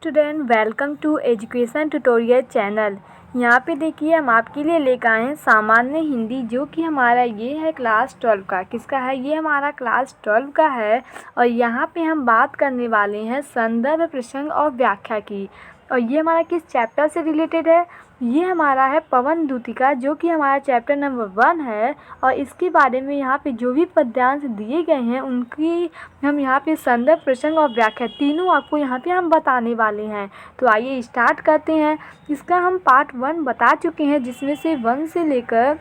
Student welcome to education tutorial channel. यहाँ पे देखिए हम आपके लिए लेकर आए हैं सामान्य हिंदी, जो कि हमारा ये है क्लास 12 का। किसका है? ये हमारा क्लास 12 का है। और यहाँ पे हम बात करने वाले हैं संदर्भ, प्रसंग और व्याख्या की। और ये हमारा किस चैप्टर से रिलेटेड है? ये हमारा है पवन दूतिका, जो कि हमारा चैप्टर नंबर 1 है। और इसके बारे में यहाँ पे जो भी पद्यांश दिए गए हैं उनकी हम यहाँ पे संदर्भ, प्रसंग और व्याख्या तीनों आपको यहाँ पे हम बताने वाले हैं। तो आइए स्टार्ट करते हैं। इसका हम पार्ट 1 बता चुके हैं, जिसमें से 1 से लेकर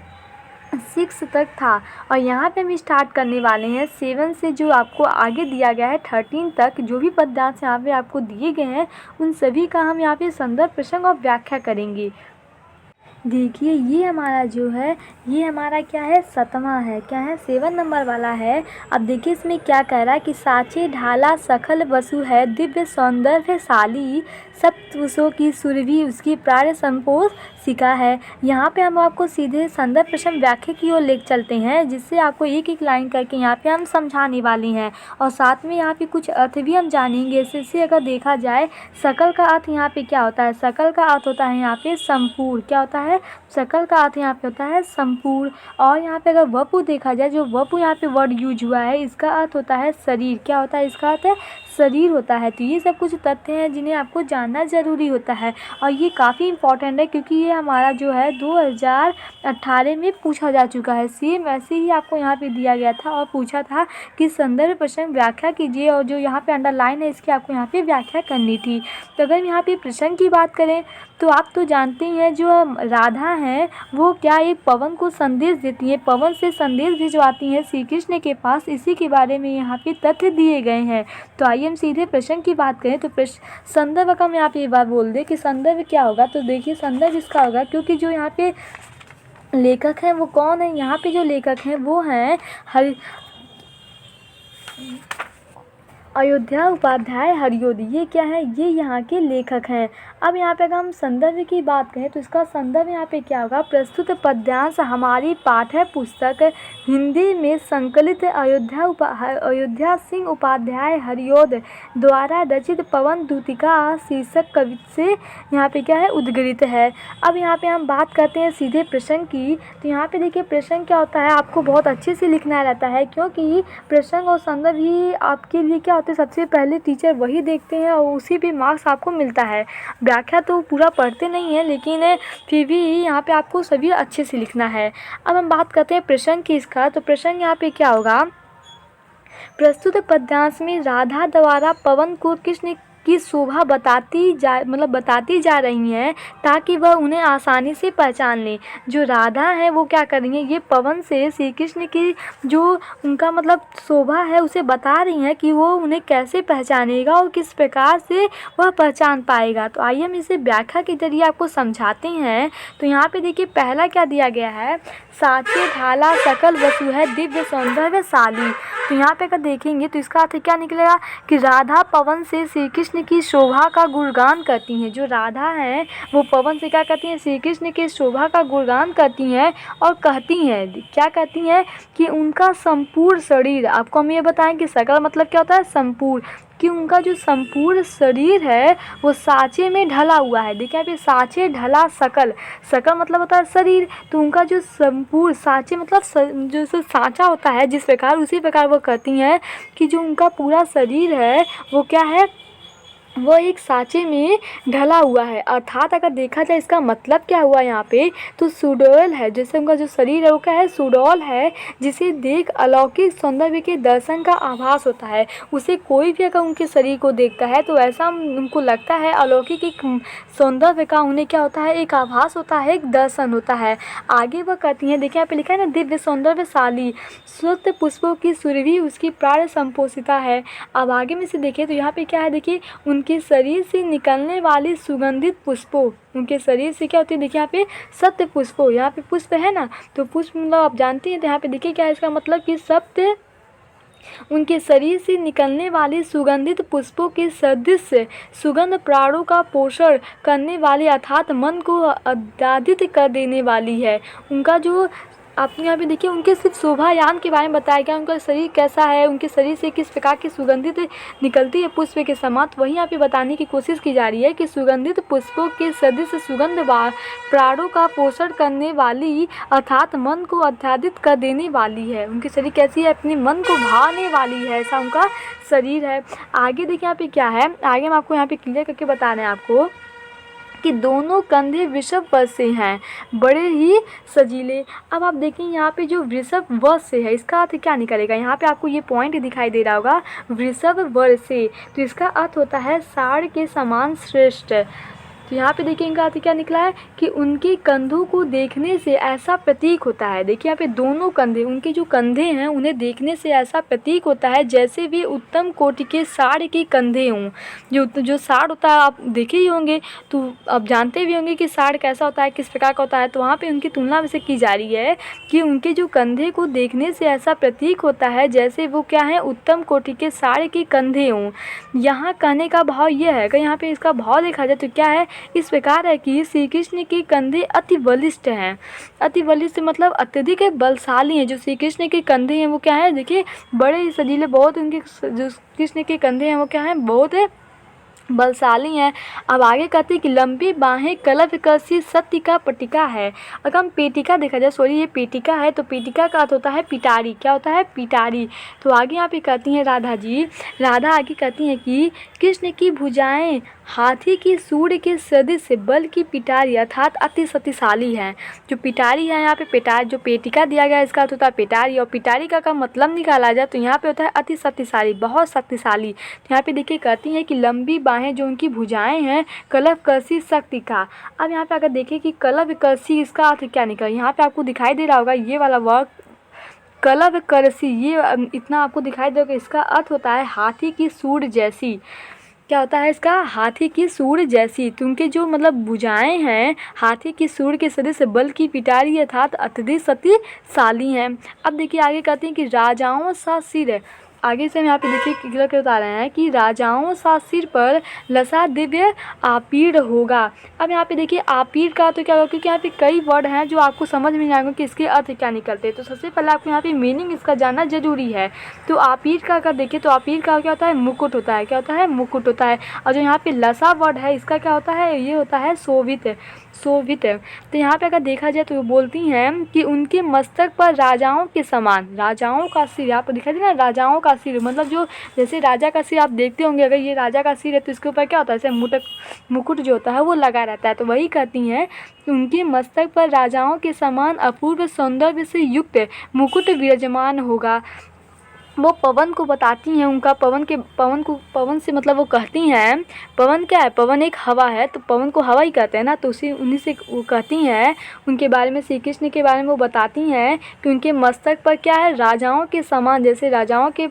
6 तक था। और यहाँ पे हम स्टार्ट करने वाले हैं 7 से, जो आपको आगे दिया गया है 13 तक। जो भी पद्यांश यहाँ पे आपको दिए गए हैं उन सभी का हम यहाँ पे संदर्भ, प्रसंग और व्याख्या करेंगे। देखिए ये हमारा जो है, ये हमारा क्या है, 7वां है। क्या है? 7 नंबर वाला है। अब देखिए इसमें क्या कह रहा है कि साचे ढाला सखल वसु है, दिव्य सौंदर्य शाली, सप्तवसुओं की सुरभि उसकी प्राण संपोष सिका है। यहाँ पे हम आपको सीधे संदर्भ, प्रसंग, व्याख्या की ओर ले चलते हैं, जिससे आपको एक एक लाइन करके यहाँ पे हम समझाने वाले हैं। और साथ में यहाँ पे कुछ अर्थ भी हम जानेंगे। इससे अगर देखा जाए सकल का अर्थ यहाँ पे क्या होता है? सकल का अर्थ होता है यहाँ पे संपूर्ण। क्या होता है? सकल का अर्थ यहाँ पे होता है संपूर्ण। और यहाँ पे अगर वपु देखा जाए, जो वपु यहाँ पे वर्ड यूज हुआ है, इसका अर्थ होता है शरीर। क्या होता है? इसका अर्थ है शरीर होता है। तो ये सब कुछ तथ्य हैं जिन्हें आपको जानना ज़रूरी होता है। और ये काफ़ी इंपॉर्टेंट है, क्योंकि ये हमारा जो है 2018 में पूछा जा चुका है। सेम ऐसे ही आपको यहाँ पे दिया गया था और पूछा था कि संदर्भ, प्रसंग, व्याख्या कीजिए। और जो यहाँ पे अंडरलाइन है इसकी आपको यहाँ पे व्याख्या करनी थी। तो अगर यहाँ पे प्रसंग की बात करें तो आप तो जानते हैं, जो राधा हैं वो क्या एक पवन को संदेश देती हैं, पवन से संदेश भिजवाती हैं श्री कृष्ण के पास। इसी के बारे में यहाँ पे तथ्य दिए गए हैं। तो आइए हम सीधे प्रसंग की बात करें। तो संदर्भ का हम यहाँ पे एक बार बोल दें कि संदर्भ क्या होगा। तो देखिए संदर्भ इसका होगा, क्योंकि जो यहाँ पे लेखक हैं वो कौन है? यहाँ पे जो लेखक हैं वो हैं अयोध्या उपाध्याय हरियोद। ये क्या है? ये यहाँ के लेखक हैं। अब यहाँ पे अगर हम संदर्भ की बात करें तो इसका संदर्भ यहाँ पे क्या होगा? प्रस्तुत पद्यांश हमारी पाठ्य पुस्तक हिंदी में संकलित अयोध्या सिंह उपाध्याय हरियोद द्वारा रचित पवन दूतिका शीर्षक कविता से यहाँ पे क्या है, उद्गृहित है। अब यहाँ पे हम बात करते हैं सीधे प्रसंग की। तो यहाँ पे देखिए प्रसंग क्या होता है, आपको बहुत अच्छे से लिखना रहता है, क्योंकि प्रसंग और संदर्भ ही आपके लिए क्या होते हैं, सबसे पहले टीचर वही देखते हैं और उसी पे मार्क्स आपको मिलता है। व्याख्या तो पूरा पढ़ते नहीं है, लेकिन फिर भी यहाँ पे आपको सभी अच्छे से लिखना है। अब हम बात करते हैं प्रसंग की इसका। तो प्रसंग यहाँ पे क्या होगा? प्रस्तुत पद्यांश में राधा द्वारा पवन को कृष्ण की शोभा बताती जा रही हैं, ताकि वह उन्हें आसानी से पहचान लें। जो राधा है वो क्या कर रही हैं, ये पवन से श्री कृष्ण की जो उनका शोभा है उसे बता रही हैं कि वो उन्हें कैसे पहचानेगा और किस प्रकार से वह पहचान पाएगा। तो आइए हम इसे व्याख्या के जरिए आपको समझाते हैं। तो यहाँ पे देखिए पहला क्या दिया गया है, साचे ढाला सकल वसु है, दिव्य सौंदर्य शाली। तो यहाँ पे अगर देखेंगे तो इसका अर्थ क्या निकलेगा कि राधा पवन से श्री कृष्ण की शोभा का गुणगान करती हैं। जो राधा हैं वो पवन से क्या करती हैं, श्री कृष्ण के शोभा का गुणगान करती हैं और कहती हैं, क्या कहती हैं कि उनका संपूर्ण शरीर, आपको हम ये बताएं कि सकल मतलब क्या होता है, संपूर्ण, कि उनका जो संपूर्ण शरीर है वो साँचे में ढला हुआ है। देखिए यहाँ पे साँचे ढला सकल, सकल मतलब होता है शरीर, तो उनका जो संपूर्ण साँचे मतलब जो साँचा होता है जिस प्रकार, उसी प्रकार वो कहती हैं कि जो उनका पूरा शरीर है वो क्या है, वो एक साँचे में ढला हुआ है। अर्थात अगर देखा जाए इसका मतलब क्या हुआ यहाँ पे, तो सुडौल है। जैसे उनका जो शरीर है वो क्या है, सुडौल है, जिसे देख अलौकिक सौंदर्य के दर्शन का आभास होता है। उसे कोई भी अगर उनके शरीर को देखता है तो ऐसा उनको लगता है अलौकिक एक सौंदर्य का उन्हें क्या होता है, एक आभास होता है, एक दर्शन होता है। आगे वह कहती हैं, देखिए यहाँ पे लिखा है ना, दिव्य सौंदर्यशाली, श्वेत पुष्पों की सुरभि उसकी प्राण संपोषिता है। अब आगे में से देखिए तो यहाँ पे क्या है, देखिए उनके शरीर से निकलने वाली सुगंधित पुष्पों, उनके शरीर से क्या होती है, देखिए यहाँ पे सत्य पुष्पों, यहाँ पे पुष्प है ना, तो पुष्प मतलब आप जानते हैं। तो यहाँ पे देखिए क्या है इसका मतलब कि सत्य, उनके शरीर से निकलने वाली सुगंधित पुष्पों के सदृश सुगंध प्राणों का पोषण करने वाली, अर्थात मन को आह्लादित कर देने वाली है। उनका जो आप यहाँ पे देखिए उनके सिर्फ शोभायान के बारे में बताया गया, उनका शरीर कैसा है, उनके शरीर से किस प्रकार की सुगंधित निकलती है पुष्प के समान। तो वहीं यहाँ पे बताने की कोशिश की जा रही है कि सुगंधित पुष्पों के सदृश सुगंध प्राणों का पोषण करने वाली अर्थात मन को आच्छादित कर देने वाली है। उनकी शरीर कैसी है, अपने मन को भाने वाली है, ऐसा उनका शरीर है। आगे देखिए यहाँ पे क्या है, आगे हम आपको यहाँ पे क्लियर करके बता रहे हैं आपको कि दोनों कंधे वृषभ वर्ष से हैं, बड़े ही सजीले। अब आप देखें यहाँ पे जो वृषभ वर्ष से है इसका अर्थ क्या निकलेगा, यहाँ पे आपको ये पॉइंट दिखाई दे रहा होगा वृषभ वर्ष से, तो इसका अर्थ होता है साड़ के समान श्रेष्ठ। तो यहाँ पे देखिए इनका अर्थ क्या निकला है कि उनके कंधों को देखने से ऐसा प्रतीक होता है। देखिए यहाँ पे दोनों कंधे, उनके जो कंधे हैं उन्हें देखने से ऐसा प्रतीक होता है जैसे भी उत्तम कोटि के साड़ के कंधे हों। जो साड़ होता है आप देखे ही होंगे, तो आप जानते भी होंगे कि साड़ कैसा होता है, किस प्रकार का होता है। तो वहाँ पे उनकी तुलना वैसे की जा रही है कि उनके जो कंधे को देखने से ऐसा प्रतीक होता है जैसे वो क्या है, उत्तम कोटि के साड़ के कंधे हों। यहाँ कहने का भाव यह है कि यहाँ पे इसका भाव देखा जाए तो क्या है, इस प्रकार है कि श्री कृष्ण के कंधे अति बलिष्ठ हैं। अति बलिष्ठ मतलब अत्यधिक बलशाली हैं। जो श्री कृष्ण के कंधे हैं वो क्या है, देखिए बड़े ही सजीले, बहुत उनके जो कृष्ण के कंधे हैं वो क्या है, बहुत बलशाली हैं। अब आगे कहते हैं कि लंबी बाहें कलप कसी सत्य का पटिका है। अगर हम पेटिका देखा जाए, सॉरी ये पेटिका है, तो पेटिका का अर्थ होता है पिटारी। क्या होता है, पिटारी। तो आगे यहाँ पे कहती हैं राधा आगे कहती हैं कि कृष्ण की भुजाएं हाथी की सूंड के सदृश बल की पिटारी अर्थात अति शक्तिशाली है। जो पिटारी है यहाँ पे पिटारी, जो पेटिका दिया गया है इसका अर्थ होता है पिटारी, और पिटारी का मतलब निकाला जाए तो यहाँ पे होता है अति शक्तिशाली, बहुत शक्तिशाली। तो यहाँ पे देखिए कहती हैं कि लंबी बाहें जो उनकी भुजाएं हैं, कलप कसी शक्ति का। अब यहाँ पे अगर देखें कि कलप कसी इसका अर्थ क्या निकला, यहाँ पे आपको दिखाई दे रहा होगा ये वाला वर्ड कलप करसी, ये इतना आपको दिखाई देगा। इसका अर्थ होता है हाथी की सूंड जैसी। क्या होता है इसका, हाथी की सूंड जैसी। तो उनके जो मतलब भुजाएं हैं हाथी की सूंड के सदृश बल की पिटारी अर्थात अत्यधिक शक्तिशाली हैं। अब देखिए आगे कहते हैं कि राजाओं सा सिर, आगे से हम यहाँ पे देखिए क्लियर कर बता रहे हैं कि राजाओं सा सिर पर लसा दिव्य आपीड़ होगा। अब यहाँ पे देखिए आपीड़ का तो क्या होगा, क्योंकि यहाँ पे कई वर्ड हैं जो आपको समझ में नहीं आएंगे कि इसके अर्थ क्या निकलते हैं। तो सबसे पहले आपको यहाँ पे मीनिंग इसका जानना जरूरी है। तो आपीड़ का अगर देखिए तो आपीड़ का क्या होता है, मुकुट होता है। क्या होता है, मुकुट होता है। और जो यहाँ पे लसा वर्ड है इसका क्या होता है, ये होता है शोभित। तो यहाँ पे अगर देखा जाए तो वो बोलती हैं कि उनके मस्तक पर राजाओं के समान, राजाओं का सिर, यहाँ पर दिखाई दे ना, राजाओं का सिर मतलब जो जैसे राजा का सिर आप देखते होंगे, अगर ये राजा का सिर है तो इसके ऊपर क्या होता है, जैसे मुकुट जो होता है वो लगा रहता है। तो वही कहती हैं कि उनके मस्तक पर राजाओं के समान अपूर्व सौंदर्य से युक्त मुकुट विराजमान होगा। वो पवन को बताती हैं, उनका पवन से मतलब वो कहती हैं, पवन क्या है, पवन एक हवा है, तो पवन को हवा ही कहते हैं ना, तो उन्हीं से वो कहती हैं उनके बारे में, श्री कृष्ण के बारे में वो बताती हैं कि उनके मस्तक पर क्या है, राजाओं के समान, जैसे राजाओं के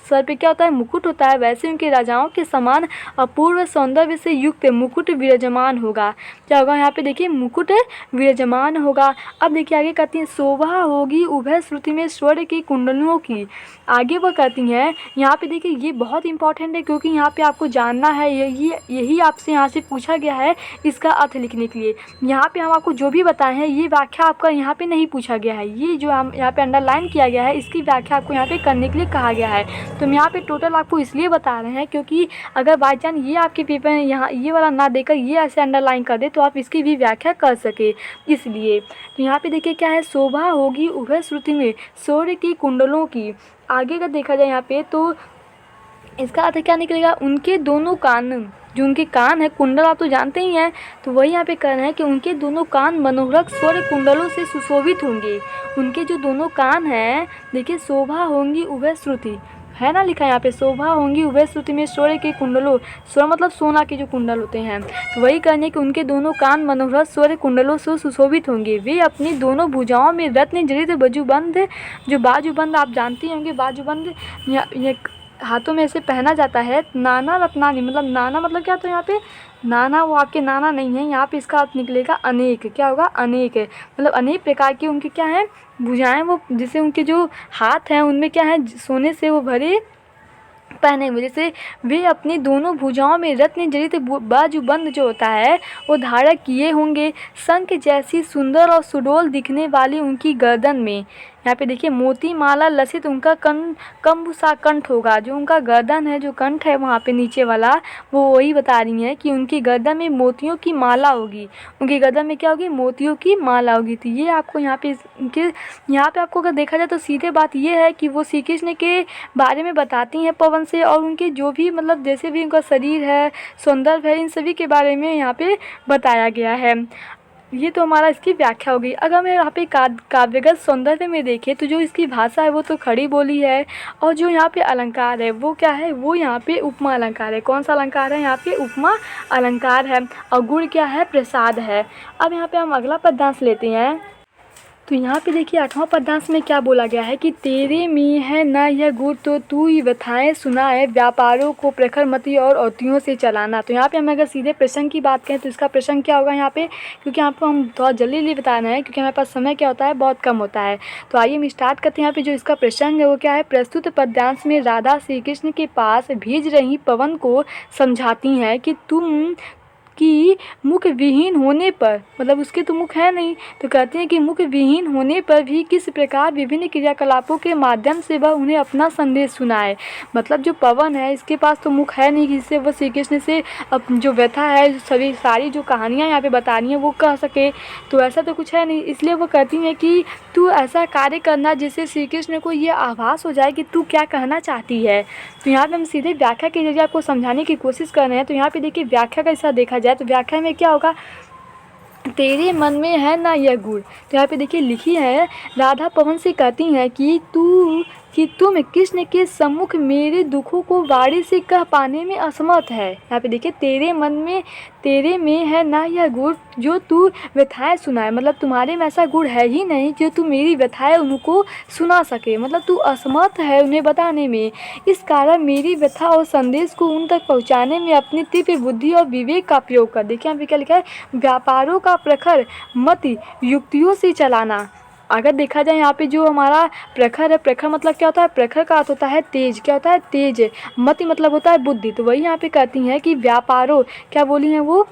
सर पे क्या होता है, मुकुट होता है, वैसे उनके राजाओं के समान अपूर्व सौंदर्य से युक्त मुकुट विराजमान होगा। क्या होगा, यहाँ पे देखिए मुकुट विराजमान होगा। अब देखिए आगे कहती हैं शोभा होगी उभय श्रुति में स्वर्ण की कुंडलियों की। आगे वो कहती हैं, यहाँ पे देखिए ये बहुत इंपॉर्टेंट है, क्योंकि यहाँ पे आपको जानना है, यही आपसे यहाँ से पूछा गया है इसका अर्थ लिखने के लिए। यहाँ पे हम आपको जो भी बताए हैं ये व्याख्या आपका यहाँ पे नहीं पूछा गया है, ये जो हम यहाँ पे अंडरलाइन किया गया है इसकी व्याख्या आपको यहाँ पे करने के लिए कहा गया है। तो हम यहाँ पे टोटल आपको इसलिए बता रहे हैं क्योंकि अगर बाई चांस ये आपके पेपर में यहाँ ये वाला ना देकर ये ऐसे अंडरलाइन कर दे तो आप इसकी भी व्याख्या कर सके, इसलिए। तो यहाँ पे देखिए क्या है, शोभा होगी उभय श्रुति में सूर्य की कुंडलों की। आगे का देखा जाए यहाँ पे तो इसका अर्थ क्या निकलेगा, उनके दोनों कान, जो उनके कान है, कुंडल आप तो जानते ही हैं, तो वही यहाँ पे कह रहे हैं कि उनके दोनों कान मनोहरक स्वर्ण कुंडलों से सुशोभित होंगे। उनके जो दोनों कान हैं देखिए, शोभा होंगी उभय श्रुति है ना, लिखा है यहाँ पे, शोभा होंगी उभय श्रुति में स्वर्ण के कुंडलों, स्वर्ण मतलब सोना के जो कुंडल होते हैं, तो वही कहने कि उनके दोनों कान मनोहर स्वर्ण कुंडलों से सुशोभित होंगे। वे अपनी दोनों भुजाओं में रत्न जड़ित बाजूबंद, जो बाजूबंद आप जानती होंगे, बाजूबंद ये हाथों में ऐसे पहना जाता है, नाना रत्नानी, मतलब नाना मतलब क्या, तो यहाँ पे नाना वो आपके नाना नहीं है, यहाँ पे इसका अर्थ निकलेगा अनेक। क्या होगा, अनेक, मतलब अनेक प्रकार की उनकी क्या है भुजाएं, वो जिसे उनके जो हाथ हैं उनमें क्या है, सोने से वो भरे पहने हुए, जैसे वे अपनी दोनों भुजाओं में रत्न जड़ित बाजूबंद जो होता है वो धारण किए होंगे। शंख जैसी सुंदर और सुडौल दिखने वाली उनकी गर्दन में, यहाँ पे देखिए मोती माला लसित उनका कंबुसा कंठ होगा। जो उनका गर्दन है, जो कंठ है वहाँ पे नीचे वाला, वो वही बता रही हैं कि उनकी गर्दन में मोतियों की माला होगी। उनकी गर्दन में क्या होगी? मोतियों की माला होगी। तो ये आपको यहाँ पे यहाँ पे आपको अगर देखा जाए तो सीधे बात ये है कि वो श्री कृष्ण के बारे में बताती हैं पवन से, और उनके जो भी मतलब जैसे भी उनका शरीर है, सौंदर्य है, इन सभी के बारे में यहाँ पे बताया गया है। ये तो हमारा इसकी व्याख्या हो गई। अगर हम यहाँ पे काव्यगत सौंदर्य में देखें तो जो इसकी भाषा है वो तो खड़ी बोली है, और जो यहाँ पे अलंकार है वो क्या है? वो यहाँ पे उपमा अलंकार है। कौन सा अलंकार है? यहाँ पे उपमा अलंकार है। और गुण क्या है? प्रसाद है। अब यहाँ पे हम अगला पद्यांश लेते हैं। तो यहाँ पे देखिए 8वां पद्यांश में क्या बोला गया है कि तेरे में है न यह गुण तो तू ही व्यथाएं सुनाए, व्यापारों को प्रखर मति और औतियों से चलाना। तो यहाँ पे हम अगर सीधे प्रसंग की बात करें तो इसका प्रसंग क्या होगा यहाँ पे, क्योंकि आपको हम थोड़ा जल्दी बताना है क्योंकि हमारे पास समय क्या होता है, बहुत कम होता है। तो आइए हम स्टार्ट करते हैं। यहाँ पे जो इसका प्रसंग है वो क्या है? प्रस्तुत पद्यांश में राधा श्री कृष्ण के पास भेज रही पवन को समझाती हैं कि तुम कि मुख विहीन होने पर, मतलब उसके तो मुख है नहीं, तो कहते हैं कि मुख विहीन होने पर भी किस प्रकार विभिन्न क्रियाकलापों के माध्यम से वह उन्हें अपना संदेश सुनाए। मतलब जो पवन है इसके पास तो मुख है नहीं जिससे वह श्री कृष्ण से जो व्यथा है, सभी सारी जो कहानियाँ यहाँ पे बता रही हैं वो कह सके। तो ऐसा तो कुछ है नहीं, इसलिए वो कहती हैं कि तू ऐसा कार्य करना जिससे श्री कृष्ण को ये आभास हो जाए कि तू क्या कहना चाहती है। तो यहाँ पे हम सीधे व्याख्या के जरिए आपको समझाने की कोशिश कर रहे हैं। तो यहाँ पे देखिए व्याख्या का हिस्सा देखा जाए तो व्याख्या में क्या होगा? तेरे मन में है ना यह गुण। तो यहाँ पे देखिए लिखी है, राधा पवन से कहती हैं कि तुम कृष्ण के सम्मुख मेरे दुखों को वाणी से कह पाने में असमर्थ है। यहाँ पे देखिए तेरे में है ना यह गुण जो तू व्यथाएं सुनाए, मतलब तुम्हारे में ऐसा गुण है ही नहीं जो तू मेरी व्यथाएं उनको सुना सके, मतलब तू असमर्थ है उन्हें बताने में। इस कारण मेरी व्यथा और संदेश को उन तक पहुँचाने में अपनी तीव्र बुद्धि और विवेक का प्रयोग कर। देखिए यहाँ पे क्या लिखा है? व्यापारों का प्रखर मति युक्तियों से चलाना। अगर देखा जाए यहाँ पे जो हमारा प्रखर है, प्रखर मतलब क्या होता है? प्रखर का अर्थ होता है तेज। क्या होता है? तेज। मति मतलब होता है बुद्धि। तो वही यहाँ पे कहती हैं कि व्यापारों, क्या बोली हैं वो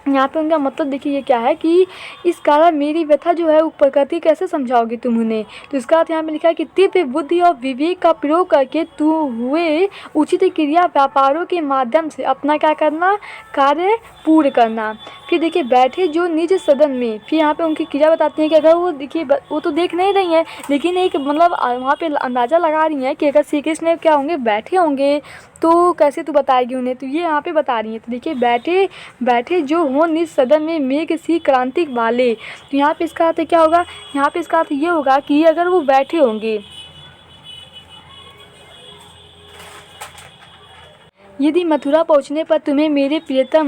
यहाँ पे? उनका मतलब देखिए ये क्या है कि इस कारण मेरी व्यथा जो है वो प्रकृति कैसे समझाओगी तुम उन्हें। तो इसका अर्थ यहाँ पे लिखा है कि तीव्र बुद्धि और विवेक का प्रयोग करके तू हुए उचित क्रिया व्यापारों के माध्यम से अपना क्या करना? कार्य पूर्ण करना। फिर देखिए बैठे जो निज सदन में, फिर यहाँ पे उनकी क्रिया बताती हैं कि अगर वो देखिए वो तो देख नहीं रही हैं लेकिन एक मतलब वहाँ पे अंदाज़ा लगा रही हैं कि अगर श्री कृष्ण क्या होंगे? बैठे होंगे तो कैसे तू बताएगी उन्हें। तो ये यहाँ पे बता रही हैं। तो देखिए बैठे जो हो निज सदन में मेघ सी क्रांति वाले। तो यहाँ पे इसका अर्थ क्या होगा? यहाँ पे इसका अर्थ ये होगा कि अगर वो बैठे होंगे, यदि मथुरा पहुँचने पर तुम्हें मेरे प्रियतम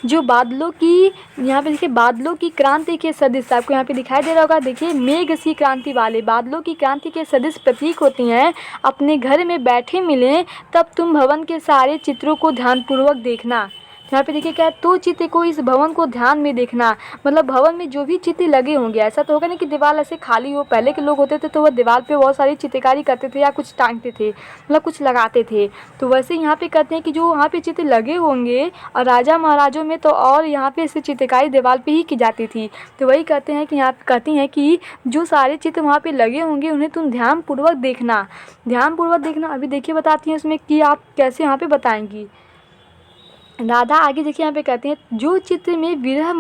जो बादलों की, यहाँ पे देखिए बादलों की क्रांति के सदृश, आपको यहाँ पे दिखाई दे रहा होगा, देखिए मेघ सी क्रांति वाले, बादलों की क्रांति के सदृश प्रतीक होती हैं, अपने घर में बैठे मिलें तब तुम भवन के सारे चित्रों को ध्यानपूर्वक देखना। यहाँ पे देखिए क्या है? तो चित्र को इस भवन को ध्यान में देखना, मतलब भवन में जो भी चित्र लगे होंगे, ऐसा तो होगा नहीं कि दीवार ऐसे खाली हो। पहले के लोग होते थे तो वह दीवार पे बहुत सारी चित्रकारी करते थे या कुछ टांगते थे, मतलब कुछ लगाते थे। तो वैसे यहाँ पे कहते हैं कि जो वहाँ पे चित्र लगे होंगे, और राजा महाराजों में तो और यहाँ पे ऐसे चित्रकारी दीवार पे ही की जाती थी। तो वही कहते हैं कि यहाँ कहती हैं कि जो सारे चित्र वहाँ पे लगे होंगे उन्हें तुम ध्यानपूर्वक देखना। अभी देखिए बताती हैं उसमें कि आप कैसे यहाँ पे बताएंगी। राधा आगे देखिए यहाँ पे कहती हैं, जो चित्र में विरह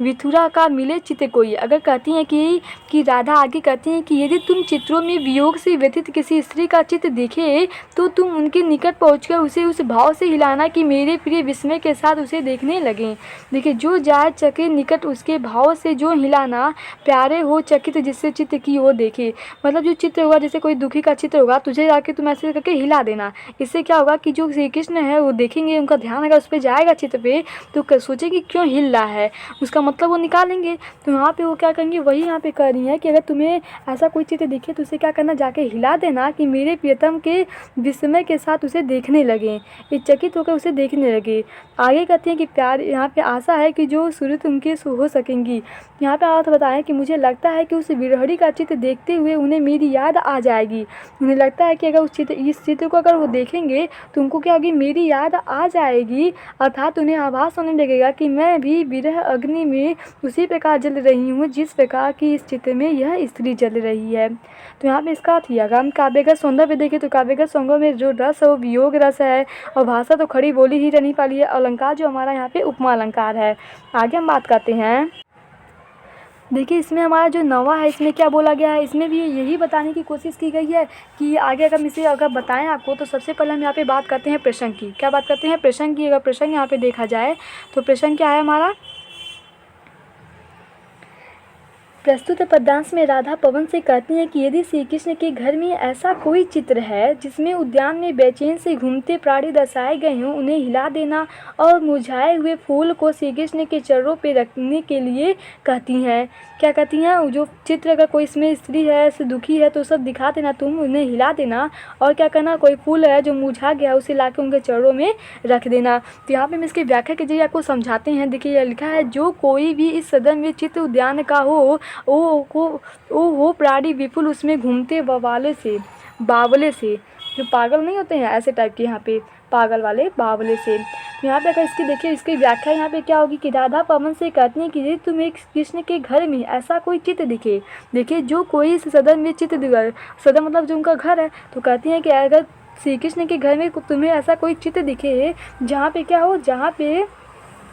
विथुरा का मिले चित्र कोई। अगर कहती हैं कि राधा आगे कहती हैं कि यदि तुम चित्रों में वियोग से व्यथित किसी स्त्री का चित्र देखे तो तुम उनके निकट पहुंचकर उसे उस भाव से हिलाना कि मेरे प्रिय विस्मय के साथ उसे देखने लगें। देखिए जो जाए चके निकट उसके भाव से जो हिलाना, प्यारे हो चकित जिससे चित्र की ओर देखे। मतलब जो चित्र होगा, जैसे कोई दुखी का चित्र होगा, तुझे जाके तुम ऐसे करके हिला देना। इससे क्या होगा कि जो श्री कृष्ण है वो देखेंगे, उनका ध्यान अगर उस पर जाएगा चित्र पे तो सोचेगी क्यों हिल रहा है, उसका मतलब वो निकालेंगे। तो यहाँ पे वो क्या करेंगे, वही यहाँ पे कह रही हैं कि अगर तुम्हें ऐसा कोई चित्र दिखे तो उसे क्या करना, जाके हिला देना कि मेरे प्रियतम के विस्मय के साथ उसे देखने लगें, ये चकित होकर उसे देखने लगे। आगे कहते हैं कि प्यार यहाँ पे आशा है कि जो सूरत उनके हो सकेंगी। यहाँ पे आप बताएं कि मुझे लगता है कि उस विरहड़ी का चित्र देखते हुए उन्हें मेरी याद आ जाएगी। उन्हें लगता है कि अगर इस चित्र को अगर वो देखेंगे तो उनको क्या होगी, मेरी याद आ जाएगी, अर्थात उन्हें आभास होने लगेगा कि मैं भी विरह अग्नि में उसी प्रकार जल रही हूँ जिस प्रकार की इस चित्र में यह स्त्री जल रही है। तो यहाँ पे इसका अर्थ यह हम काव्यगत सौंदर्य देखें तो काव्यगत सौंदर्य में जो रस है वो वियोग रस है, और भाषा तो खड़ी बोली ही रहने वाली है। अलंकार जो हमारा यहाँ पे उपमा अलंकार है। आगे हम बात करते हैं, देखिए इसमें हमारा जो नवा है इसमें क्या बोला गया है, इसमें भी यही बताने की कोशिश की गई है कि आगे अगर हम इसे अगर बताएं आपको तो सबसे पहले हम यहाँ पे बात करते हैं प्रसंग की। क्या बात करते हैं, प्रसंग की। अगर प्रसंग यहाँ पे देखा जाए तो प्रसंग क्या है हमारा, प्रस्तुत पद्यांश में राधा पवन से कहती हैं कि यदि श्री कृष्ण के घर में ऐसा कोई चित्र है जिसमें उद्यान में बेचैन से घूमते प्राणी दर्शाए गए हों, उन्हें हिला देना और मुरझाए हुए फूल को श्री कृष्ण के चरणों पे रखने के लिए कहती हैं। क्या कहती हैं, जो चित्र अगर कोई इसमें स्त्री है, ऐसे दुखी है तो सब दिखा देना, तुम उन्हें हिला देना, और क्या करना, कोई फूल है जो मुरझा गया उसे ला के उनके चरणों में रख देना। तो यहाँ पे हम इसकी व्याख्या के जरिए आपको समझाते हैं। देखिए यह लिखा है, जो कोई भी इस सदन में चित्र उद्यान का हो वो प्राणी विपुल उसमें घूमते बावले से, जो पागल नहीं होते हैं ऐसे टाइप के, यहाँ पे पागल वाले बावले से। यहाँ पे अगर इसकी देखिए इसकी व्याख्या यहाँ पे क्या होगी कि राधा पवन से कहती है कि यदि तुम्हें कृष्ण के घर में ऐसा कोई चित्र दिखे, देखिए जो कोई इस सदन में चित्र, सदन मतलब जो उनका घर है, तो कहती हैं कि अगर श्री कृष्ण के घर में तुम्हें ऐसा कोई चित्र दिखे जहाँ पे क्या हो, जहाँ पे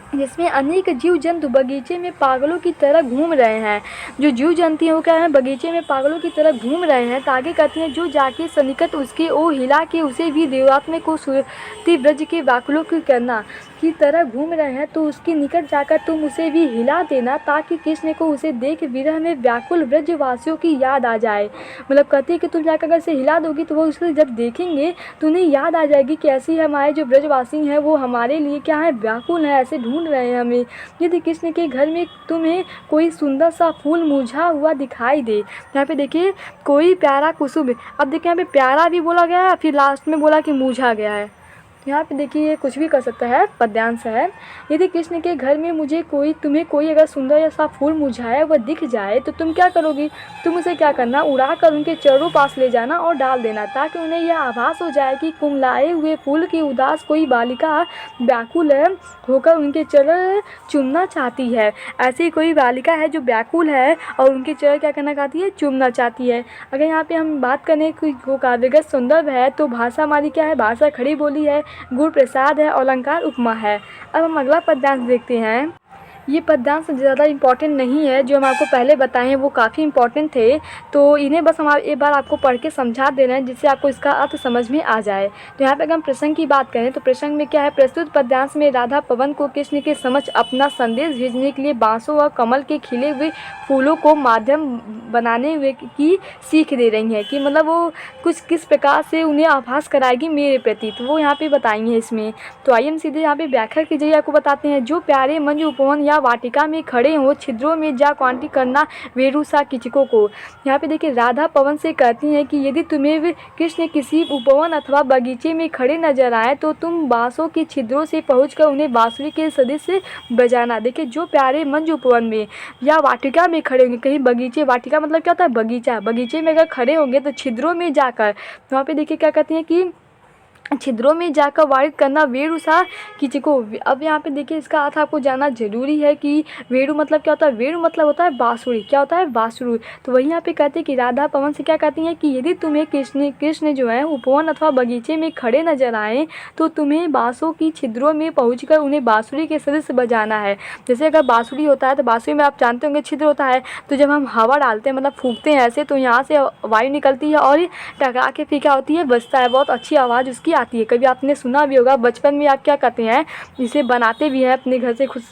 जिसमें अनेक जीव जंतु बगीचे में पागलों की तरह घूम रहे हैं, जो जीव जंतु हैं वो क्या है, बगीचे में पागलों की तरह घूम रहे हैं। तो आगे कहती हैं, जो जाके सन्निकट उसके ओ हिला के उसे भी देवात्मा को सुरति ब्रज के व्याकुलों की करना की तरह घूम रहे हैं, तो उसके निकट जाकर तुम उसे भी हिला देना ताकि कृष्ण को उसे देख विरह में व्याकुल ब्रजवासियों की याद आ जाए। मतलब कहती है कि तुम जाकर अगर इसे हिला दोगी तो वो उसे जब देखेंगे तो उन्हें याद आ जाएगी कि ऐसे ही हमारे जो ब्रजवासी हैं वो हमारे लिए क्या है, व्याकुल है, ऐसे ढूंढ रहे हैं हमें। यदि कृष्ण के घर में तुम्हें कोई सुंदर सा फूल मुरझा हुआ दिखाई दे, यहाँ पे देखिए कोई प्यारा कुसुम, अब देखिए यहाँ पे प्यारा भी बोला गया है, फिर लास्ट में बोला कि मुरझा गया है। यहाँ पे देखिए ये कुछ भी कर सकता है, पद्यांश है। यदि कृष्ण के घर में तुम्हें कोई अगर सुंदर या सा फूल मुरझाया हुआ दिख जाए तो तुम क्या करोगी, तुम उसे क्या करना, उड़ा कर उनके चरणों पास ले जाना और डाल देना, ताकि उन्हें यह आभास हो जाए कि कुमलाए हुए फूल की उदास कोई बालिका व्याकुल होकर उनके चरण चूमना चाहती है। ऐसी कोई बालिका है जो व्याकुल है और उनके चरण क्या करना चाहती है, चूमना चाहती है। अगर यहाँ पे हम बात करें कि वो काव्यगत सौंदर्य है तो भाषा हमारी क्या है, भाषा खड़ी बोली है, गुण प्रसाद है, अलंकार उपमा है। अब हम अगला पद्यांश देखते हैं। ये पद्यांश ज़्यादा इंपॉर्टेंट नहीं है, जो हम आपको पहले बताए हैं वो काफ़ी इंपॉर्टेंट थे, तो इन्हें बस हम एक बार आपको पढ़ के समझा दे रहे हैं जिससे आपको इसका अर्थ समझ में आ जाए। तो यहाँ पे अगर हम प्रसंग की बात करें तो प्रसंग में क्या है, प्रस्तुत पद्यांश में राधा पवन को कृष्ण के समक्ष अपना संदेश भेजने के लिए बांसों और कमल के खिले हुए फूलों को माध्यम बनाने हुए की सीख दे रही हैं, कि मतलब वो कुछ किस प्रकार से उन्हें आभास कराएगी मेरे प्रति, तो वो यहाँ पे बताई हैं इसमें। तो आइए हम सीधे यहाँ पे व्याख्या की जरिए आपको बताते हैं। जो प्यारे मंज उपवन या वाटिका में खड़े हो, छिद्रों में जा क्वांटी करना वेरुसा किचकों को। यहाँ पे देखिए राधा पवन से कहती हैं कि यदि तुम्हें कृष्ण किसी उपवन अथवा बगीचे में खड़े नजर आए तो तुम बांसों के छिद्रों से पहुंचकर उन्हें बांसुरी के सदृश बजाना। देखिए जो प्यारे मंज उपवन में या वाटिका में खड़े होंगे, कहीं बगीचे, वाटिका मतलब क्या होता है, बगीचा, बगीचे में अगर खड़े होंगे तो छिद्रों में जाकर, वहाँ पे देखिए क्या कहते हैं कि छिद्रों में जाकर वारित करना वेरुसा किचको। अब यहाँ पे देखिए इसका अर्थ आपको जानना जरूरी है कि वेरु मतलब क्या होता है, वेरु मतलब होता है बांसुरी, क्या होता है, बांसुरी। तो वही यहाँ पे कहते हैं कि राधा पवन से क्या कहती हैं कि यदि तुम्हें कृष्ण जो है उपवन अथवा बगीचे में खड़े नजर आए तो तुम्हें बांसों की छिद्रों में पहुँचकर उन्हें बांसुरी के सदृश बजाना है। जैसे अगर बांसुरी होता है तो बांसुरी में आप जानते होंगे छिद्र होता है, तो जब हम हवा डालते हैं मतलब फूंकते हैं ऐसे, तो यहाँ से वायु निकलती है और टकरा के फिर क्या होती है, बजता है, बहुत अच्छी आवाज़ उसकी आती है। कभी आपने सुना भी होगा, बचपन में आप क्या करते हैं, इसे बनाते भी हैं अपने घर से, खुद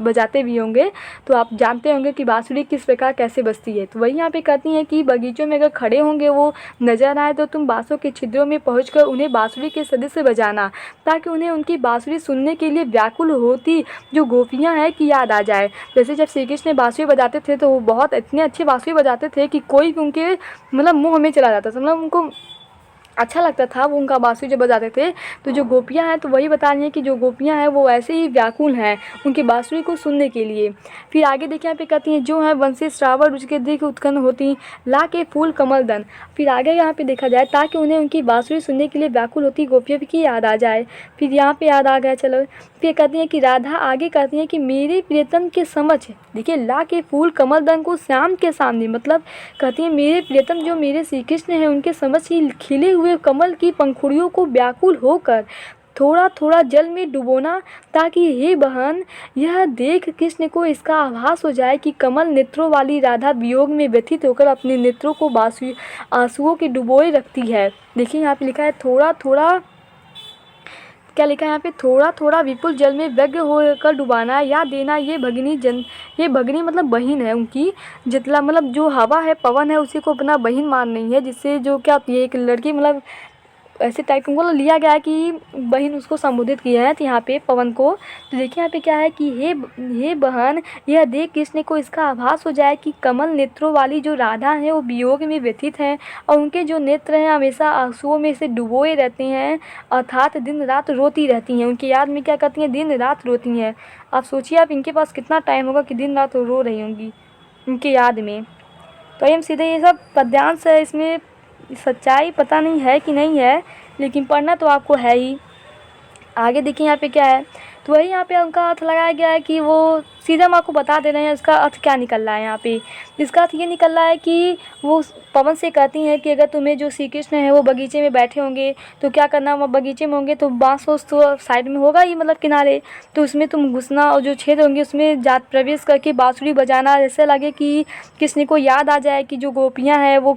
बजाते भी होंगे, तो आप जानते होंगे कि बाँसुरी किस प्रकार कैसे बजती है। तो वही यहाँ पे कहती हैं कि बगीचों में अगर खड़े होंगे वो नज़र आए तो तुम बाँसों के छिद्रों में पहुंचकर उन्हें बाँसुरी के सदृश बजाना, ताकि उन्हें उनकी बाँसुरी सुनने के लिए व्याकुल होती जो गोपियाँ हैं की याद आ जाए। जैसे जब श्री कृष्ण बाँसुरी बजाते थे तो वो बहुत इतने अच्छे बाँसुरी बजाते थे कि कोई भी उनके मतलब मुँह में चला जाता था, मतलब उनको अच्छा लगता था वो उनका बाँसुरी जब बजाते थे। तो जो गोपियाँ हैं तो वही बता रही हैं कि जो गोपियाँ हैं वो ऐसे ही व्याकुल हैं उनकी बाँसुरी को सुनने के लिए। फिर आगे देखिए यहाँ पे कहती हैं, जो है वंशी श्रावण रुचि के देख उत्पन्न होती, ला के फूल कमल दन। फिर आगे यहाँ पे देखा जाए, ताकि उन्हें उनकी बाँसुरी सुनने के लिए व्याकुल होती गोपियों की याद आ जाए। फिर यहाँ पे याद आ गया, चलो फिर कहती हैं कि राधा आगे कहती हैं कि मेरे प्रियतम के समझ, देखिए ला के फूल कमल दन को श्याम के सामने, मतलब कहती हैं मेरे प्रियतम जो मेरे श्री कृष्ण हैं उनके समझ ही खिले हुए कमल की पंखुड़ियों को व्याकुल होकर थोड़ा थोड़ा जल में डुबोना, ताकि हे बहन यह देख कृष्ण को इसका आभास हो जाए कि कमल नेत्रों वाली राधा वियोग में व्यथित होकर अपने नेत्रों को आंसुओं की डुबोए रखती है। देखिए यहाँ पे लिखा है थोड़ा थोड़ा, क्या लिखा है यहाँ पे, थोड़ा थोड़ा विपुल जल में व्यग्र होकर डुबाना या देना। ये भगनी मतलब बहन है उनकी, जितना मतलब जो हवा है पवन है उसी को अपना बहन मान रही है, जिससे जो क्या होती है एक लड़की, मतलब ऐसे टाइप को लिया गया है कि बहन उसको संबोधित किया है तो यहाँ पे पवन को। तो देखिए यहाँ पे क्या है कि हे बहन यह देख कृष्ण को इसका आभास हो जाए कि कमल नेत्रों वाली जो राधा है वो वियोग में व्यथित हैं और उनके जो नेत्र हैं हमेशा आंसुओं में से डुबोए रहते हैं, अर्थात दिन रात रोती रहती हैं। उनकी याद में क्या करती हैं, दिन रात रोती हैं। आप सोचिए आप इनके पास कितना टाइम होगा कि दिन रात रो रही होंगी उनकी याद में। तो हम सीधे ये सब पद्यांश है, इसमें सच्चाई पता नहीं है कि नहीं है, लेकिन पढ़ना तो आपको है ही। आगे देखिए यहाँ पे क्या है, तो वही यहाँ पे उनका अर्थ लगाया गया है कि वो सीधे हम आपको बता दे रहे हैं इसका अर्थ क्या निकल रहा है। यहाँ पे इसका अर्थ ये निकल रहा है कि वो पवन से कहती हैं कि अगर तुम्हें जो श्री कृष्ण है वो बगीचे में बैठे होंगे तो क्या करना, वो बगीचे में होंगे तो बाँस तो साइड में होगा ही, मतलब किनारे, तो उसमें तुम घुसना और जो छेद होंगे उसमें प्रवेश करके बाँसुरी बजाना, ऐसे लगे कि कृष्ण को याद आ जाए कि जो गोपियाँ हैं वो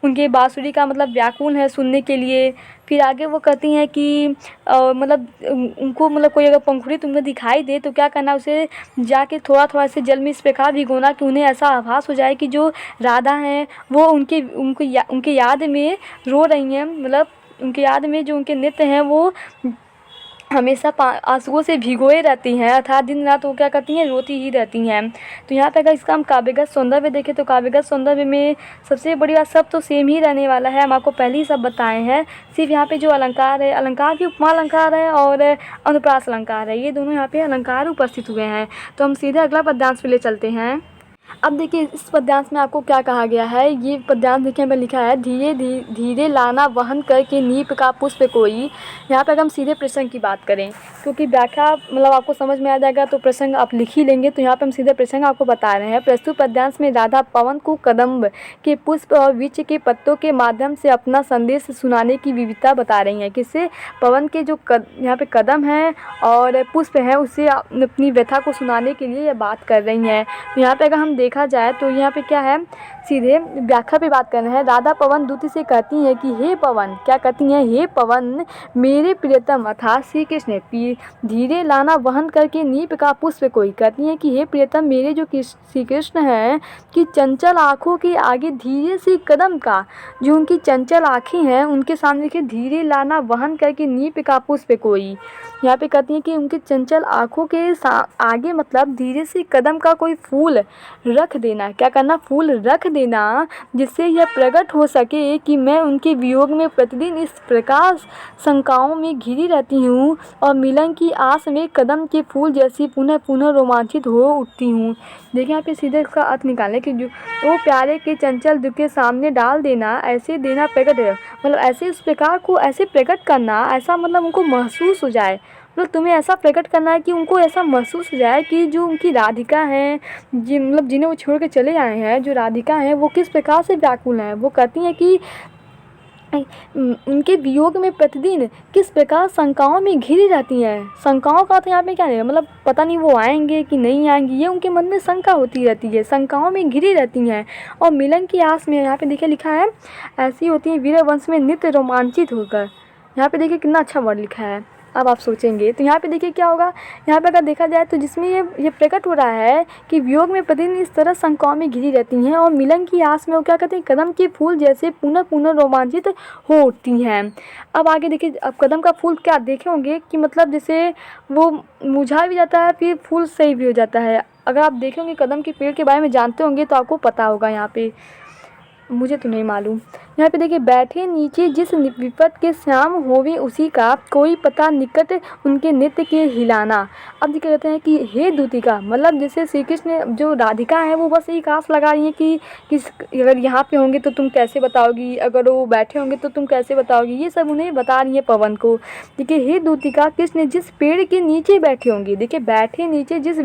उनके बाँसुरी का मतलब व्याकुल है सुनने के लिए। फिर आगे वो कहती हैं कि मतलब उनको मतलब कोई अगर पंखुड़ी तुमको दिखाई दे तो क्या करना, उसे जाके थोड़ा थोड़ा से जल में इस प्रकार भिगोना कि उन्हें ऐसा आभास हो जाए कि जो राधा हैं वो उनके याद में रो रही हैं, मतलब उनके याद में जो उनके नृत्य हैं वो हमेशा आंसुओं से भिगोए रहती हैं, अर्थात दिन रात वो क्या करती हैं, रोती ही रहती हैं। तो यहाँ पे अगर इसका हम काव्यगत सौंदर्य देखें तो काव्यगत सौंदर्य में सबसे बड़ी बात, सब तो सेम ही रहने वाला है, हम आपको पहले ही सब बताए हैं। सिर्फ यहाँ पे जो अलंकार है, अलंकार भी उपमा अलंकार है और अनुप्रास अलंकार है, ये दोनों यहाँ पे अलंकार उपस्थित हुए हैं। तो हम सीधे अगला पद्यांश पे ले चलते हैं। अब देखिए इस पद्यांश में आपको क्या कहा गया है, ये पद्यांश देखिए में लिखा है, धीरे धीरे लाना वहन करके नीप का पुष्प कोई। यहाँ पर अगर हम सीधे प्रसंग की बात करें, क्योंकि व्याख्या मतलब आपको समझ में आ जाएगा तो प्रसंग आप लिख ही लेंगे, तो यहाँ पे हम सीधे प्रसंग आपको बता रहे हैं। प्रस्तुत पद्यांश में राधा पवन को कदम्ब के पुष्प और वृक्ष के पत्तों के माध्यम से अपना संदेश सुनाने की विविधता बता रही हैं। किससे, पवन के जो यहाँ पे कदम हैं और पुष्प हैं उससे अपनी व्यथा को सुनाने के लिए ये बात कर रही हैं। तो यहाँ पे अगर हम देखा जाए तो यहाँ पे क्या है, सीधे व्याख्या पे बात कर रहे हैं। राधा पवन दूती से कहती हैं कि हे पवन, क्या कहती हैं, हे पवन मेरे प्रियतम अर्थात श्री कृष्ण, धीरे लाना वहन करके नीप का पुष्प कोई। कहती हैं कि हे प्रियतम मेरे जो श्री कृष्ण हैं कि चंचल आँखों के आगे धीरे से कदम का, जो उनकी चंचल आँखें हैं उनके सामने के धीरे लाना वहन करके नीप का पुष्प कोई। यहाँ पे कहती हैं कि उनके चंचल आँखों के आगे मतलब धीरे से कदम का कोई फूल रख देना, क्या करना, फूल रख देना, जिससे यह प्रकट हो सके कि मैं उनके वियोग में प्रतिदिन इस प्रकार शंकाओं में घिरी रहती हूँ और मिलन की आस में कदम के फूल जैसी पुनः पुनः रोमांचित हो उठती हूँ। देखिए यहाँ पे सीधे इसका अर्थ निकालें कि जो वो प्यारे के चंचल दुख के सामने डाल देना, ऐसे देना प्रकट, मतलब ऐसे उस प्रकार को ऐसे प्रकट करना, ऐसा मतलब उनको महसूस हो जाए, मतलब तुम्हें ऐसा प्रकट करना है कि उनको ऐसा महसूस हो जाए कि जो उनकी राधिका हैं, मतलब जिन्हें वो छोड़ के चले आए हैं, जो राधिका हैं वो किस प्रकार से व्याकुल हैं। वो कहती हैं कि उनके वियोग में प्रतिदिन किस प्रकार शंकाओं में घिरी रहती हैं। शंकाओं का तो यहाँ पे क्या है, मतलब पता नहीं वो आएंगे कि नहीं आएंगे, ये उनके मन में शंका होती रहती है, शंकाओं में घिरी रहती हैं और मिलन की आस में। यहाँ पे देखिए लिखा है, ऐसी होती है वीर वंश में नित्य रोमांचित होकर। यहाँ पे देखिए कितना अच्छा वर्ड लिखा है। अब आप सोचेंगे तो यहाँ पे देखिए क्या होगा, यहाँ पे अगर देखा जाए तो जिसमें ये प्रकट हो रहा है कि वियोग में प्रतिदिन इस तरह शंकाओं में घिरी रहती हैं और मिलन की आस में वो क्या कहते हैं, कदम के फूल जैसे पुनः पुनः रोमांचित हो उठती हैं। अब आगे देखिए, अब कदम का फूल क्या देखे होंगे कि मतलब जैसे वो मुरझा भी जाता है फिर फूल सही भी हो जाता है। अगर आप देखेंगे कदम के पेड़ के बारे में जानते होंगे तो आपको पता होगा, यहाँ पे मुझे तो नहीं मालूम। यहाँ पे देखिए, बैठे नीचे जिस विपत के श्याम होवे उसी का, कोई पता निकट उनके नित्य के हिलाना। अब ये कहते हैं कि हे दूतिका, मतलब जैसे श्री कृष्ण जो राधिका है वो बस एक आस लगा रही है कि अगर यहाँ पे होंगे तो तुम कैसे बताओगी, अगर वो बैठे होंगे तो तुम कैसे बताओगी, ये सब उन्हें बता रही है पवन को। देखिए, हे दूतिका, कृष्ण जिस पेड़ के नीचे बैठे होंगे, देखिए बैठे नीचे जिस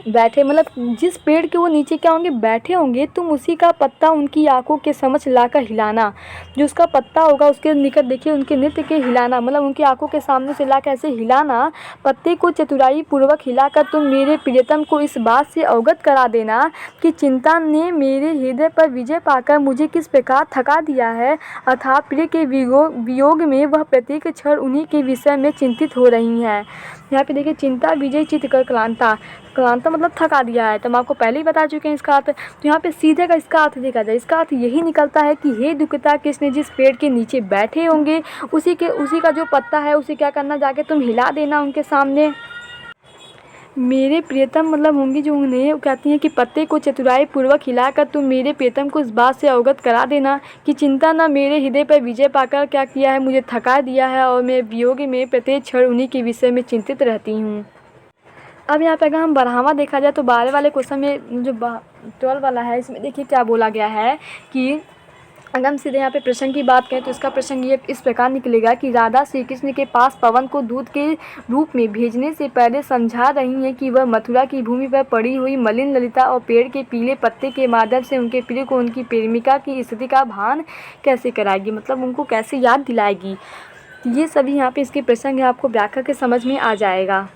बैठे मतलब जिस पेड़ के वो नीचे क्या होंगे, बैठे होंगे, तुम उसी का पत्ता उनकी आंखों के समक्ष लाकर हिलाना। जो उसका पत्ता होगा उसके निकट देखिए उनके नृत्य के हिलाना, मतलब उनकी आंखों के सामने से लाकर ऐसे हिलाना। पत्ते को चतुराई पूर्वक हिलाकर तुम मेरे प्रियतम को इस बात से अवगत करा देना कि चिंता ने मेरे हृदय पर विजय पाकर मुझे किस प्रकार थका दिया है, अर्थात प्रिय के वियोग में वह प्रत्येक क्षण उन्हीं के विषय में चिंतित हो रही हैं। यहाँ पे देखिए, चिंता विजय चित्त कर क्लांता, क्लांता मतलब थका दिया है, तो हम आपको पहले ही बता चुके हैं इसका अर्थ। तो यहाँ पे सीधे का इसका अर्थ देखा जाए, इसका अर्थ यही निकलता है कि हे दुखिता, कृष्ण जिस पेड़ के नीचे बैठे होंगे उसी का जो पत्ता है उसे क्या करना, जाके तुम हिला देना उनके सामने। मेरे प्रियतम मतलब होंगी जो उन्हें कहती हैं कि पत्ते को चतुराई पूर्वक हिलाकर तुम मेरे प्रियतम को इस बात से अवगत करा देना कि चिंता ने मेरे हृदय पर विजय पाकर क्या किया है, मुझे थका दिया है और मैं वियोग में प्रत्येक क्षण उन्हीं के विषय में चिंतित रहती हूँ। अब यहाँ पे अगर हम बढ़ावा देखा जाए तो 12 वाले क्वेश्चन में जो 12 वाला है इसमें देखिए क्या बोला गया है कि अगर हम सीधे यहाँ पे प्रसंग की बात करें तो इसका प्रसंग ये इस प्रकार निकलेगा कि राधा श्री कृष्ण के पास पवन को दूध के रूप में भेजने से पहले समझा रही हैं कि वह मथुरा की भूमि पर पड़ी हुई मलिन ललिता और पेड़ के पीले पत्ते के माध्यम से उनके प्रिय को उनकी प्रेमिका की स्थिति का भान कैसे कराएगी, मतलब उनको कैसे याद दिलाएगी। ये सभी यहाँ पे इसके प्रसंग है, आपको व्याख्या के समझ में आ जाएगा।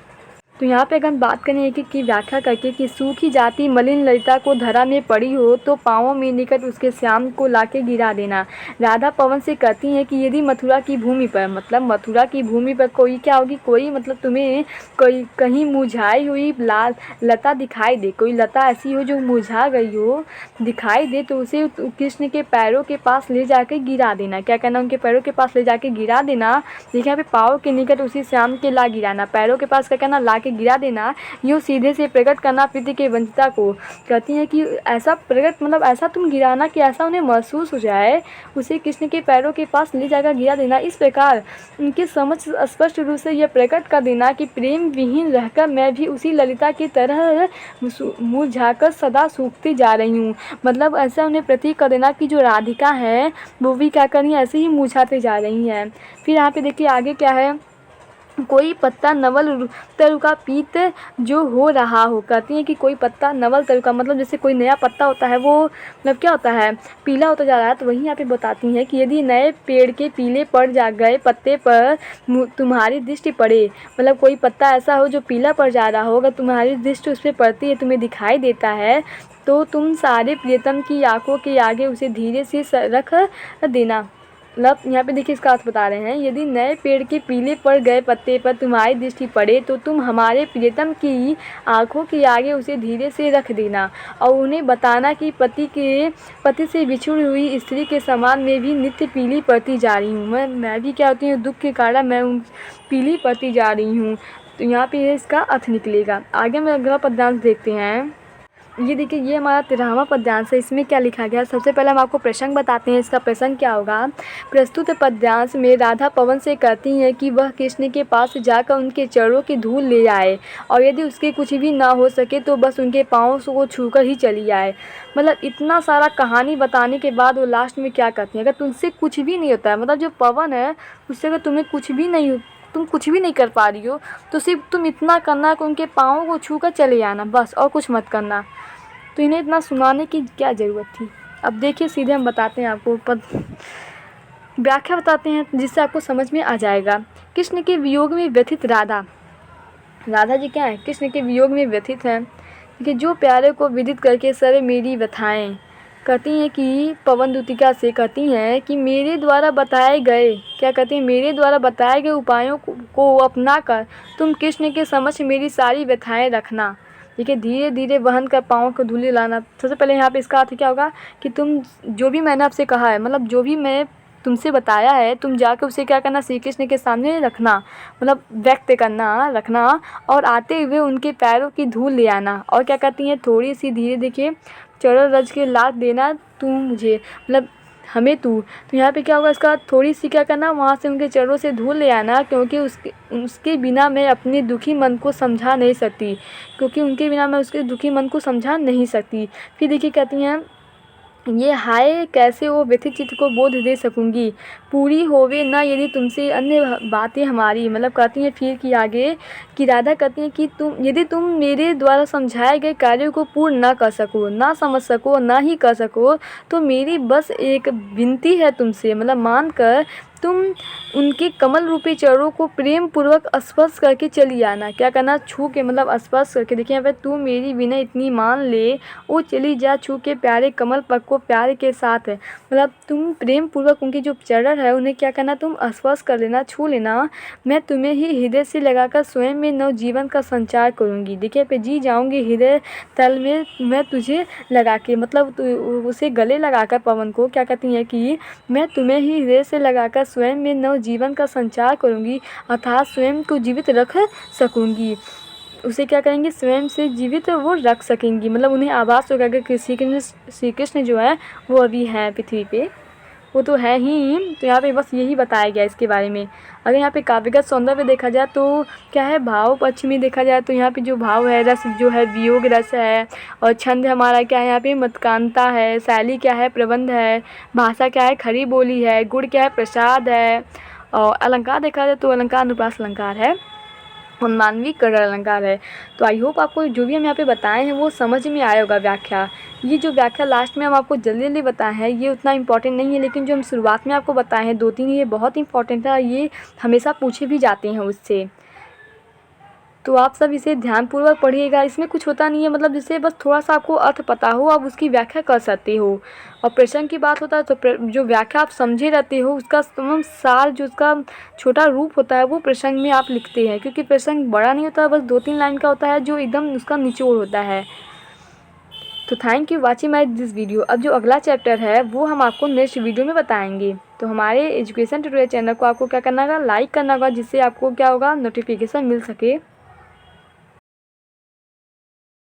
तो यहाँ पे अगर हम बात करें एक की व्याख्या करके कि सूखी जाती मलिन ललिता को धरा में पड़ी हो तो पाँवों में निकट उसके श्याम को लाके गिरा देना। राधा पवन से कहती हैं कि यदि मथुरा की भूमि पर, मतलब मथुरा की भूमि पर कोई क्या होगी, कोई मतलब तुम्हें कोई कहीं मुरझाई हुई लाल लता दिखाई दे, कोई लता ऐसी हो जो मुरझा गई हो दिखाई दे, तो उसे कृष्ण के पैरों के पास ले जाके गिरा देना। क्या करना, उनके पैरों के पास ले जाके गिरा देना। देखिए यहाँ पे पाँव के निकट उसी श्याम के ला गिराना, पैरों के पास क्या करना, ला गिरा देना। यूँ सीधे से प्रकट करना प्रीति के वंचिता को। कहती हैं कि ऐसा प्रकट मतलब ऐसा तुम गिराना कि ऐसा उन्हें महसूस हो जाए, उसे कृष्ण के पैरों के पास ले जाकर गिरा देना। इस प्रकार उनके समझ स्पष्ट रूप से यह प्रकट कर देना कि प्रेम विहीन रहकर मैं भी उसी ललिता की तरह मुरझाकर सदा सूखती जा रही हूँ। मतलब ऐसा उन्हें प्रतीक कर देना कि जो राधिका है वो भी क्या कर रही है, ऐसे ही मुरझाते जा रही हैं। फिर यहाँ पे देखिए आगे क्या है, कोई पत्ता नवल तरुका पीत जो हो रहा हो। कहती हैं कि कोई पत्ता नवल तरुका मतलब जैसे कोई नया पत्ता होता है वो मतलब क्या होता है, पीला होता जा रहा है। तो वहीं यहाँ पे बताती हैं कि यदि नए पेड़ के पीले पड़ जा गए पत्ते पर तुम्हारी दृष्टि पड़े, मतलब कोई पत्ता ऐसा हो जो पीला पड़ जा रहा हो, अगर तुम्हारी दृष्टि उस पर पड़ती है, तुम्हें दिखाई देता है, तो तुम सारे प्रियतम की आंखों के आगे उसे धीरे से रख देना। मतलब यहाँ पे देखिए इसका अर्थ बता रहे हैं, यदि नए पेड़ के पीले पड़ गए पत्ते पर तुम्हारी दृष्टि पड़े तो तुम हमारे प्रियतम की आंखों के आगे उसे धीरे से रख देना और उन्हें बताना कि पति से बिछुड़ी हुई स्त्री के समान मैं भी नित्य पीली पड़ती जा रही हूँ। मैं भी क्या होती हूँ, दुख के कारण मैं पीली पड़ती जा रही हूँ। तो यहाँ पे इसका अर्थ निकलेगा। आगे में अगला पद्यांश देखते हैं। ये देखिए ये हमारा 13वां पद्यांश है। इसमें क्या लिखा गया, सबसे पहले हम आपको प्रसंग बताते हैं। इसका प्रसंग क्या होगा, प्रस्तुत पद्यांश में राधा पवन से कहती हैं कि वह कृष्ण के पास जाकर उनके चरणों की धूल ले आए और यदि उसके कुछ भी ना हो सके तो बस उनके पाँव को छूकर ही चली आए। मतलब इतना सारा कहानी बताने के बाद वो लास्ट में क्या कहती हैं, अगर तुमसे कुछ भी नहीं होता है, मतलब जो पवन है उससे अगर तुम्हें कुछ भी नहीं, तुम कुछ भी नहीं कर पा रही हो, तो सिर्फ तुम इतना करना कि उनके पाँव को छूकर चले आना, बस और कुछ मत करना। तो इन्हें इतना सुनाने की क्या ज़रूरत थी। अब देखिए सीधे हम बताते हैं आपको व्याख्या बताते हैं जिससे आपको समझ में आ जाएगा। कृष्ण के वियोग में व्यथित राधा जी क्या है, कृष्ण के वियोग में व्यथित हैं कि जो प्यारे को विदित करके सरे मेरी व्यथाएं, कहती हैं कि पवनदूतिका से कहती हैं कि मेरे द्वारा बताए गए, क्या कहती हैं, मेरे द्वारा बताए गए उपायों को अपना कर तुम कृष्ण के समक्ष मेरी सारी व्यथाएं रखना। देखिए, धीरे धीरे वहन कर पाँव को धूलि लाना। सबसे पहले यहाँ पे इसका अर्थ क्या होगा कि तुम जो भी मैंने आपसे कहा है, मतलब जो भी मैं तुमसे बताया है, तुम जाकर उसे क्या करना, श्री कृष्ण के सामने रखना, मतलब व्यक्त करना, रखना, और आते हुए उनके पैरों की धूल ले आना। और क्या कहती हैं, थोड़ी सी धीरे, देखिए, चरण रज के लात देना तू मुझे, मतलब हमें तू। तो यहाँ पे क्या होगा, इसका थोड़ी सी क्या करना, वहाँ से उनके चरणों से धूल ले आना, क्योंकि उसके बिना मैं अपने दुखी मन को समझा नहीं सकती, क्योंकि उनके बिना मैं उसके दुखी मन को समझा नहीं सकती। फिर देखिए कहती हैं, ये हाय कैसे वो व्यथित चित्त को बोध दे सकूँगी, पूरी होवे ना यदि तुमसे अन्य बातें हमारी। मतलब कहती हैं फिर कि आगे कि राधा कहती हैं कि यदि तुम मेरे द्वारा समझाए गए कार्यों को पूर्ण ना कर सको, ना समझ सको, ना ही कर सको, तो मेरी बस एक विनती है तुमसे, मतलब मान कर तुम उनके कमल रूपी चरणों को प्रेम पूर्वक स्पर्श करके चली आना। क्या करना, छू के, मतलब स्पर्श करके। देखिए यहाँ पे, तू मेरी विनय इतनी मान ले, वो चली जा छू के प्यारे कमल पग को प्यार के साथ है, मतलब तुम प्रेम पूर्वक उनकी जो चरण है उन्हें क्या करना, तुम स्पर्श कर लेना, छू लेना। मैं तुम्हें ही हृदय से लगाकर स्वयं में नव जीवन का संचार करूँगी। देखिए पे, जी जाऊँगी हृदय तल में मैं तुझे लगा के, मतलब उसे गले लगाकर पवन को क्या कहती हैं कि मैं तुम्हें ही हृदय से लगाकर स्वयं में नव जीवन का संचार करूँगी, अर्थात स्वयं को जीवित रख सकूँगी। उसे क्या करेंगे, स्वयं से जीवित वो रख सकेंगी, मतलब उन्हें आभास होगा कि श्री कृष्ण जो है वो अभी हैं पृथ्वी पे, वो तो है ही। तो यहाँ पे बस यही बताया गया इसके बारे में। अगर यहाँ पे काव्यगत सौंदर्य देखा जाए तो क्या है, भाव पक्ष में देखा जाए तो यहाँ पे जो भाव है, रस जो है वियोग रस है, और छंद हमारा क्या है यहाँ पे मतकांता है, शैली क्या है प्रबंध है, भाषा क्या है खरी बोली है, गुण क्या है प्रसाद है, और अलंकार देखा जाए तो अलंकार अनुप्रास अलंकार है, मानवीय करण अलंकार है। तो आई होप आपको जो भी हम यहाँ पे बताए हैं वो समझ में आया होगा व्याख्या। ये जो व्याख्या लास्ट में हम आपको जल्दी जल्दी बताए हैं ये उतना इंपॉर्टेंट नहीं है, लेकिन जो हम शुरुआत में आपको बताए हैं 2-3 ये बहुत इंपॉर्टेंट है, ये हमेशा पूछे भी जाते हैं उससे। तो आप सब इसे ध्यानपूर्वक पढ़िएगा, इसमें कुछ होता नहीं है, मतलब जिससे बस थोड़ा सा आपको अर्थ पता हो आप उसकी व्याख्या कर सकते हो। और प्रसंग की बात होता है तो जो व्याख्या आप समझे रहते हो उसका तमाम सार जो उसका छोटा रूप होता है वो प्रसंग में आप लिखते हैं, क्योंकि प्रसंग बड़ा नहीं होता, बस 2-3 लाइन का होता है जो एकदम उसका निचोड़ होता है। तो thank you watching my this video. अब जो अगला चैप्टर है वो हम आपको नेक्स्ट वीडियो में बताएंगे। तो हमारे एजुकेशन ट्यूटोरियल चैनल को आपको क्या करना होगा, लाइक करना होगा, जिससे आपको क्या होगा, नोटिफिकेशन मिल सके।